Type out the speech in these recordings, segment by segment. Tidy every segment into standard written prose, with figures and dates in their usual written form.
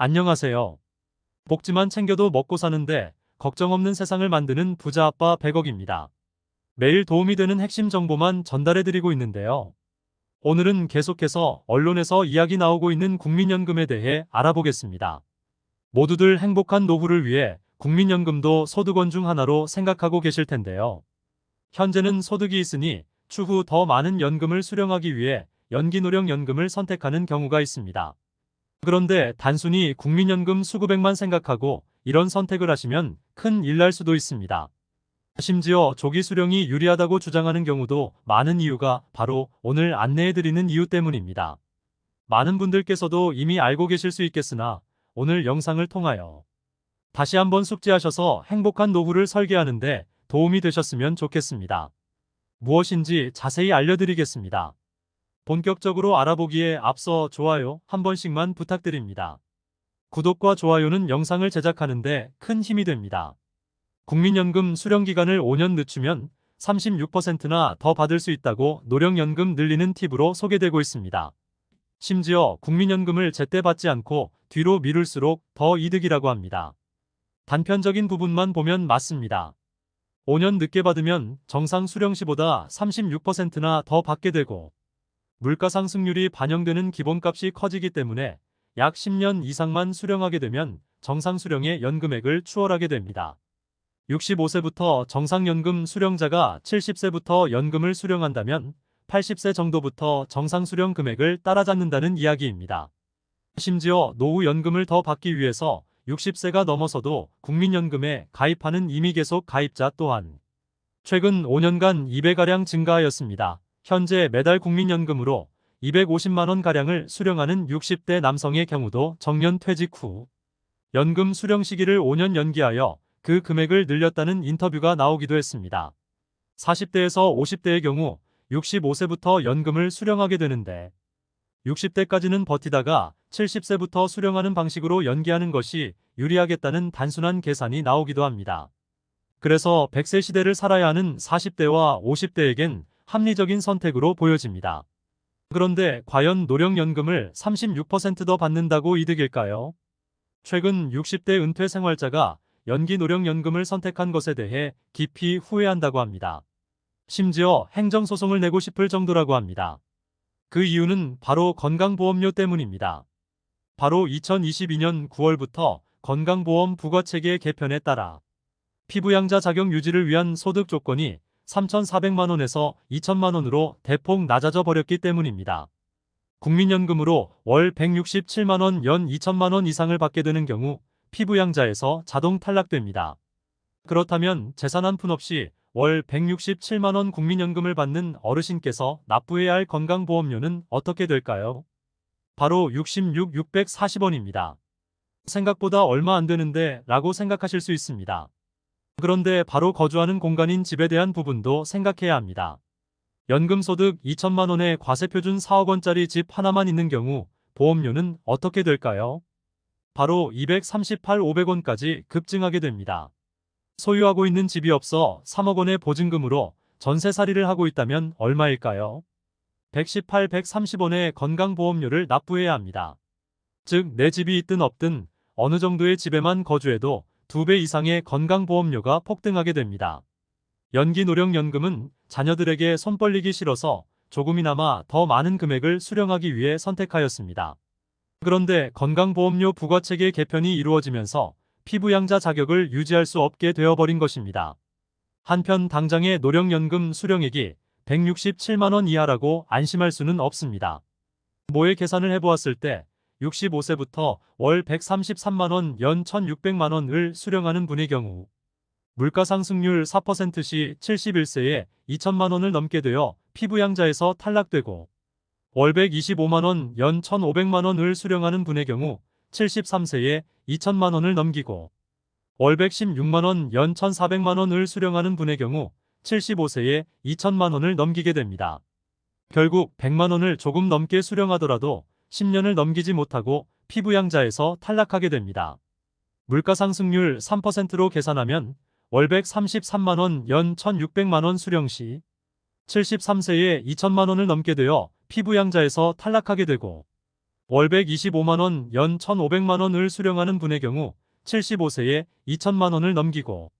안녕하세요. 복지만 챙겨도 먹고 사는데 걱정 없는 세상을 만드는 부자 아빠 100억입니다. 매일 도움이 되는 핵심 정보만 전달해드리고 있는데요. 오늘은 계속해서 언론에서 이야기 나오고 있는 국민연금에 대해 알아보겠습니다. 모두들 행복한 노후를 위해 국민연금도 소득원 중 하나로 생각하고 계실 텐데요. 현재는 소득이 있으니 추후 더 많은 연금을 수령하기 위해 연기노령연금을 선택하는 경우가 있습니다. 그런데 단순히 국민연금 수급액만 생각하고 이런 선택을 하시면 큰 일 날 수도 있습니다. 심지어 조기 수령이 유리하다고 주장하는 경우도 많은 이유가 바로 오늘 안내해드리는 이유 때문입니다. 많은 분들께서도 이미 알고 계실 수 있겠으나 오늘 영상을 통하여 다시 한번 숙지하셔서 행복한 노후를 설계하는데 도움이 되셨으면 좋겠습니다. 무엇인지 자세히 알려드리겠습니다. 본격적으로 알아보기에 앞서 좋아요 한 번씩만 부탁드립니다. 구독과 좋아요는 영상을 제작하는데 큰 힘이 됩니다. 국민연금 수령기간을 5년 늦추면 36%나 더 받을 수 있다고 노령연금 늘리는 팁으로 소개되고 있습니다. 심지어 국민연금을 제때 받지 않고 뒤로 미룰수록 더 이득이라고 합니다. 단편적인 부분만 보면 맞습니다. 5년 늦게 받으면 정상 수령 시보다 36%나 더 받게 되고 물가 상승률이 반영되는 기본값이 커지기 때문에 약 10년 이상만 수령하게 되면 정상 수령의 연금액을 추월하게 됩니다. 65세부터 정상연금 수령자가 70세부터 연금을 수령한다면 80세 정도부터 정상 수령 금액을 따라잡는다는 이야기입니다. 심지어 노후연금을 더 받기 위해서 60세가 넘어서도 국민연금에 가입하는 임의계속 가입자 또한 최근 5년간 2배가량 증가하였습니다. 현재 매달 국민연금으로 250만원가량을 수령하는 60대 남성의 경우도 정년 퇴직 후 연금 수령 시기를 5년 연기하여 그 금액을 늘렸다는 인터뷰가 나오기도 했습니다. 40대에서 50대의 경우 65세부터 연금을 수령하게 되는데 60대까지는 버티다가 70세부터 수령하는 방식으로 연기하는 것이 유리하겠다는 단순한 계산이 나오기도 합니다. 그래서 100세 시대를 살아야 하는 40대와 50대에겐 합리적인 선택으로 보여집니다. 그런데 과연 노령연금을 36% 더 받는다고 이득일까요? 최근 60대 은퇴 생활자가 연기 노령연금을 선택한 것에 대해 깊이 후회한다고 합니다. 심지어 행정소송을 내고 싶을 정도라고 합니다. 그 이유는 바로 건강보험료 때문입니다. 바로 2022년 9월부터 건강보험 부과체계 개편에 따라 피부양자 자격 유지를 위한 소득 조건이 3,400만원에서 2천만원으로 대폭 낮아져 버렸기 때문입니다. 국민연금으로 월 167만원 연 2천만원 이상을 받게 되는 경우 피부양자에서 자동 탈락됩니다. 그렇다면 재산 한 푼 없이 월 167만원 국민연금을 받는 어르신께서 납부해야 할 건강보험료는 어떻게 될까요? 바로 66,640원입니다. 생각보다 얼마 안 되는데 라고 생각하실 수 있습니다. 그런데 바로 거주하는 공간인 집에 대한 부분도 생각해야 합니다. 연금소득 2천만원에 과세표준 4억원짜리 집 하나만 있는 경우 보험료는 어떻게 될까요? 바로 238, 500원까지 급증하게 됩니다. 소유하고 있는 집이 없어 3억원의 보증금으로 전세살이를 하고 있다면 얼마일까요? 118, 130원의 건강보험료를 납부해야 합니다. 즉, 내 집이 있든 없든 어느 정도의 집에만 거주해도 2배 이상의 건강보험료가 폭등하게 됩니다. 연기노령연금은 자녀들에게 손 벌리기 싫어서 조금이나마 더 많은 금액을 수령하기 위해 선택하였습니다. 그런데 건강보험료 부과체계 개편이 이루어지면서 피부양자 자격을 유지할 수 없게 되어버린 것입니다. 한편 당장의 노령연금 수령액이 167만원 이하라고 안심할 수는 없습니다. 모의 계산을 해보았을 때 65세부터 월 133만원 연 1,600만원을 수령하는 분의 경우 물가 상승률 4%시 71세에 2천만원을 넘게 되어 피부양자에서 탈락되고 월 125만원 연 1,500만원을 수령하는 분의 경우 73세에 2천만원을 넘기고 월 116만원 연 1,400만원을 수령하는 분의 경우 75세에 2천만원을 넘기게 됩니다. 결국 100만원을 조금 넘게 수령하더라도 10년을 넘기지 못하고 피부양자에서 탈락하게 됩니다. 물가 상승률 3%로 계산하면 월 133만원 연 1,600만원 수령 시 73세에 2천만원을 넘게 되어 피부양자에서 탈락하게 되고 월 125만원, 연 1,500만원을 수령하는 분의 경우 75세에 2천만원을 넘기고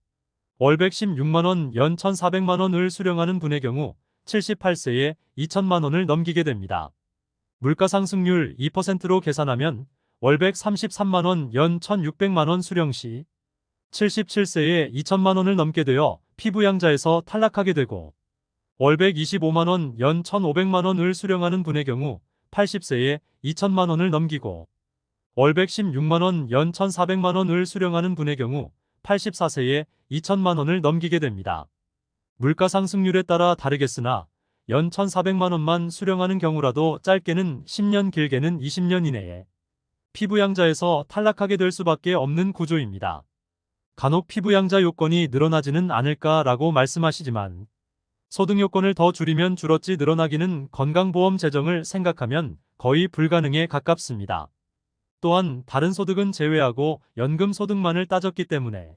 월 116만원, 연 1,400만원을 수령하는 분의 경우 78세에 2천만원을 넘기게 됩니다. 물가상승률 2%로 계산하면 월 133만원, 연 1,600만원 수령 시 77세에 2천만원을 넘게 되어 피부양자에서 탈락하게 되고 월 125만원, 연 1,500만원을 수령하는 분의 경우 80세에 2천만원을 넘기고 월 116만원, 연 1,400만원을 수령하는 분의 경우 84세에 2천만원을 넘기게 됩니다. 물가상승률에 따라 다르겠으나 연 1,400만원만 수령하는 경우라도 짧게는 10년, 길게는 20년 이내에 피부양자에서 탈락하게 될 수밖에 없는 구조입니다. 간혹 피부양자 요건이 늘어나지는 않을까라고 말씀하시지만 소득 요건을 더 줄이면 줄었지 늘어나기는 건강보험 재정을 생각하면 거의 불가능에 가깝습니다. 또한 다른 소득은 제외하고 연금 소득만을 따졌기 때문에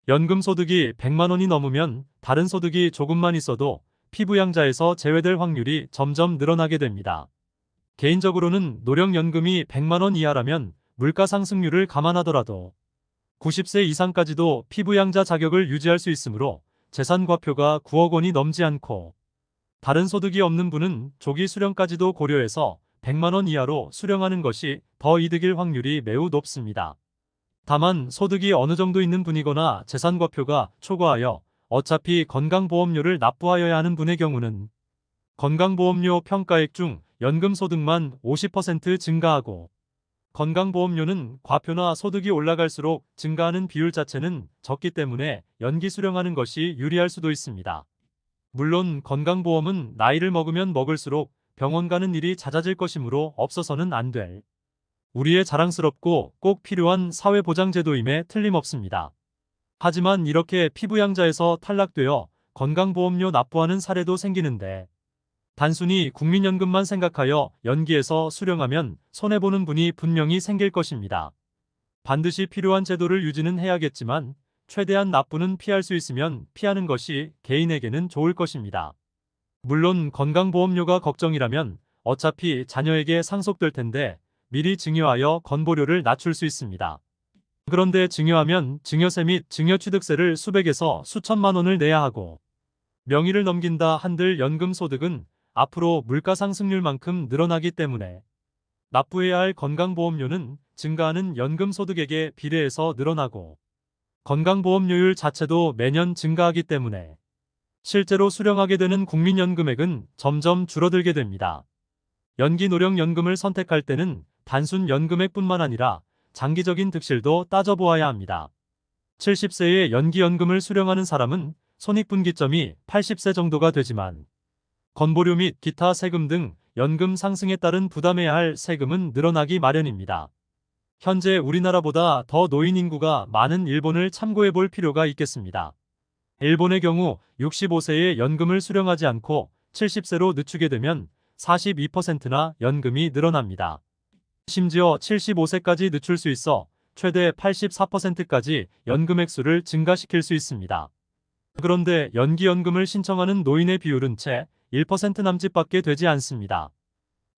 연금 소득이 100만원이 넘으면 다른 소득이 조금만 있어도 피부양자에서 제외될 확률이 점점 늘어나게 됩니다. 개인적으로는 노령연금이 100만원 이하라면 물가상승률을 감안하더라도 90세 이상까지도 피부양자 자격을 유지할 수 있으므로 재산과표가 9억 원이 넘지 않고 다른 소득이 없는 분은 조기 수령까지도 고려해서 100만원 이하로 수령하는 것이 더 이득일 확률이 매우 높습니다. 다만 소득이 어느 정도 있는 분이거나 재산과표가 초과하여 어차피 건강보험료를 납부하여야 하는 분의 경우는 건강보험료 평가액 중 연금소득만 50% 증가하고 건강보험료는 과표나 소득이 올라갈수록 증가하는 비율 자체는 적기 때문에 연기 수령하는 것이 유리할 수도 있습니다. 물론 건강보험은 나이를 먹으면 먹을수록 병원 가는 일이 잦아질 것이므로 없어서는 안 될 우리의 자랑스럽고 꼭 필요한 사회보장제도임에 틀림없습니다. 하지만 이렇게 피부양자에서 탈락되어 건강보험료 납부하는 사례도 생기는데 단순히 국민연금만 생각하여 연기해서 수령하면 손해보는 분이 분명히 생길 것입니다. 반드시 필요한 제도를 유지는 해야겠지만 최대한 납부는 피할 수 있으면 피하는 것이 개인에게는 좋을 것입니다. 물론 건강보험료가 걱정이라면 어차피 자녀에게 상속될 텐데 미리 증여하여 건보료를 낮출 수 있습니다. 그런데 증여하면 증여세 및 증여취득세를 수백에서 수천만 원을 내야 하고 명의를 넘긴다 한들 연금소득은 앞으로 물가상승률만큼 늘어나기 때문에 납부해야 할 건강보험료는 증가하는 연금소득액에 비례해서 늘어나고 건강보험료율 자체도 매년 증가하기 때문에 실제로 수령하게 되는 국민연금액은 점점 줄어들게 됩니다. 연기노령연금을 선택할 때는 단순 연금액뿐만 아니라 장기적인 득실도 따져보아야 합니다. 70세에 연기연금을 수령하는 사람은 손익분기점이 80세 정도가 되지만 건보료 및 기타 세금 등 연금 상승에 따른 부담해야 할 세금은 늘어나기 마련입니다. 현재 우리나라보다 더 노인 인구가 많은 일본을 참고해 볼 필요가 있겠습니다. 일본의 경우 65세에 연금을 수령하지 않고 70세로 늦추게 되면 42%나 연금이 늘어납니다. 심지어 75세까지 늦출 수 있어 최대 84%까지 연금 액수를 증가시킬 수 있습니다. 그런데 연기연금을 신청하는 노인의 비율은 채 1% 남짓밖에 되지 않습니다.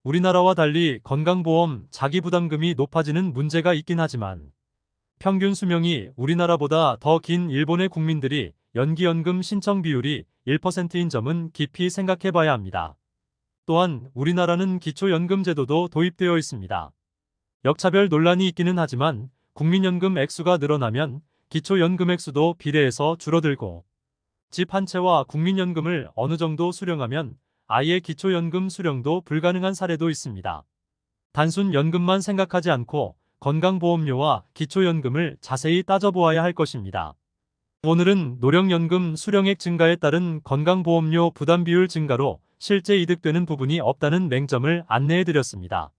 우리나라와 달리 건강보험 자기부담금이 높아지는 문제가 있긴 하지만 평균 수명이 우리나라보다 더 긴 일본의 국민들이 연기연금 신청 비율이 1%인 점은 깊이 생각해 봐야 합니다. 또한 우리나라는 기초연금제도도 도입되어 있습니다. 역차별 논란이 있기는 하지만 국민연금 액수가 늘어나면 기초연금 액수도 비례해서 줄어들고 집 한 채와 국민연금을 어느 정도 수령하면 아예 기초연금 수령도 불가능한 사례도 있습니다. 단순 연금만 생각하지 않고 건강보험료와 기초연금을 자세히 따져보아야 할 것입니다. 오늘은 노령연금 수령액 증가에 따른 건강보험료 부담 비율 증가로 실제 이득되는 부분이 없다는 맹점을 안내해드렸습니다.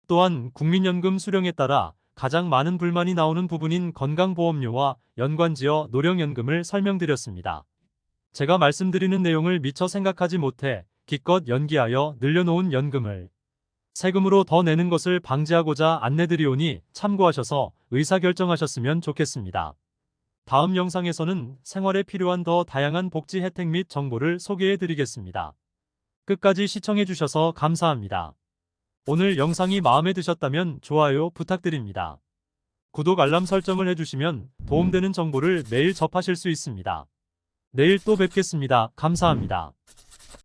또한 국민연금 수령에 따라 가장 많은 불만이 나오는 부분인 건강보험료와 연관지어 노령연금을 설명드렸습니다. 제가 말씀드리는 내용을 미처 생각하지 못해 기껏 연기하여 늘려놓은 연금을 세금으로 더 내는 것을 방지하고자 안내드리오니 참고하셔서 의사결정하셨으면 좋겠습니다. 다음 영상에서는 생활에 필요한 더 다양한 복지 혜택 및 정보를 소개해드리겠습니다. 끝까지 시청해주셔서 감사합니다. 오늘 영상이 마음에 드셨다면 좋아요 부탁드립니다. 구독 알람 설정을 해주시면 도움되는 정보를 매일 접하실 수 있습니다. 내일 또 뵙겠습니다. 감사합니다.